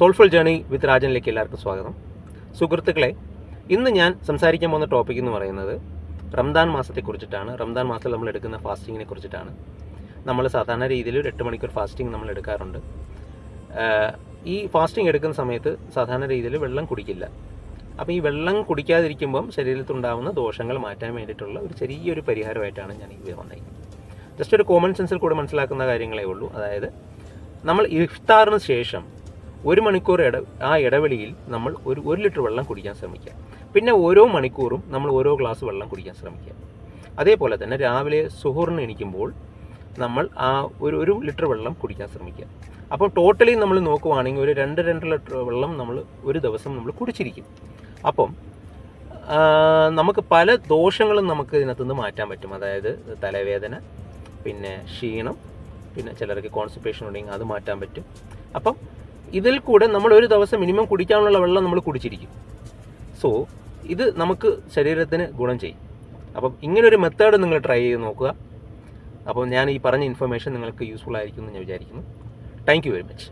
Soulful journey വിത്ത് രാജനിലേക്ക് എല്ലാവർക്കും സ്വാഗതം. സുഹൃത്തുക്കളെ, ഇന്ന് ഞാൻ സംസാരിക്കാൻ പോകുന്ന ടോപ്പിക് എന്ന് പറയുന്നത് റംദാൻ മാസത്തെക്കുറിച്ചിട്ടാണ്. റംദാൻ മാസത്തിൽ നമ്മൾ എടുക്കുന്ന ഫാസ്റ്റിങ്ങിനെ കുറിച്ചിട്ടാണ്. നമ്മൾ സാധാരണ രീതിയിൽ ഒരു 8 മണിക്കൂർ ഫാസ്റ്റിംഗ് നമ്മൾ എടുക്കാറുണ്ട്. ഈ ഫാസ്റ്റിംഗ് എടുക്കുന്ന സമയത്ത് സാധാരണ രീതിയിൽ വെള്ളം കുടിക്കില്ല. അപ്പോൾ ഈ വെള്ളം കുടിക്കാതിരിക്കുമ്പം ശരീരത്തിലുണ്ടാകുന്ന ദോഷങ്ങൾ മാറ്റാൻ വേണ്ടിയിട്ടുള്ള ഒരു ചെറിയൊരു പരിഹാരമായിട്ടാണ് ഞാൻ ഇത് വന്നിരിക്കുന്നത്. ജസ്റ്റ് ഒരു കോമൺ സെൻസിൽ കൂടെ മനസ്സിലാക്കുന്ന കാര്യങ്ങളേ ഉള്ളൂ. അതായത് നമ്മൾ ഇഫ്താറിന് ശേഷം 1 മണിക്കൂർ ഇടവേളയിൽ നമ്മൾ ഒരു ലിറ്റർ വെള്ളം കുടിക്കാൻ ശ്രമിക്കുക. പിന്നെ ഓരോ മണിക്കൂറും നമ്മൾ ഓരോ ഗ്ലാസ് വെള്ളം കുടിക്കാൻ ശ്രമിക്കുക. അതേപോലെ തന്നെ രാവിലെ സുഹൂറിന് എണീക്കുമ്പോൾ നമ്മൾ ഒരു ലിറ്റർ വെള്ളം കുടിക്കാൻ ശ്രമിക്കുക. അപ്പോൾ ടോട്ടലി നമ്മൾ നോക്കുവാണെങ്കിൽ ഒരു 2 ലിറ്റർ വെള്ളം നമ്മൾ ഒരു ദിവസം നമ്മൾ കുടിച്ചിരിക്കും. അപ്പം നമുക്ക് പല ദോഷങ്ങളും നമുക്ക് ഇതിനകത്തുനിന്ന് മാറ്റാൻ പറ്റും. അതായത് തലവേദന, പിന്നെ ക്ഷീണം, പിന്നെ ചിലർക്ക് കോൺസ്റ്റിപ്പേഷൻ ഉണ്ടെങ്കിൽ അത് മാറ്റാൻ പറ്റും. അപ്പം ഇതിൽ കൂടെ നമ്മൾ ഒരു ദിവസം മിനിമം കുടിക്കാനുള്ള വെള്ളം നമ്മൾ കുടിച്ചിരിക്കും. സോ ഇത് നമുക്ക് ശരീരത്തിന് ഗുണം ചെയ്യും. അപ്പം ഇങ്ങനൊരു മെത്തേഡ് നിങ്ങൾ ട്രൈ ചെയ്ത് നോക്കുക. അപ്പം ഞാൻ ഈ പറഞ്ഞ ഇൻഫർമേഷൻ നിങ്ങൾക്ക് യൂസ്ഫുൾ ആയിരിക്കും എന്ന് ഞാൻ വിചാരിക്കുന്നു. Thank you very much.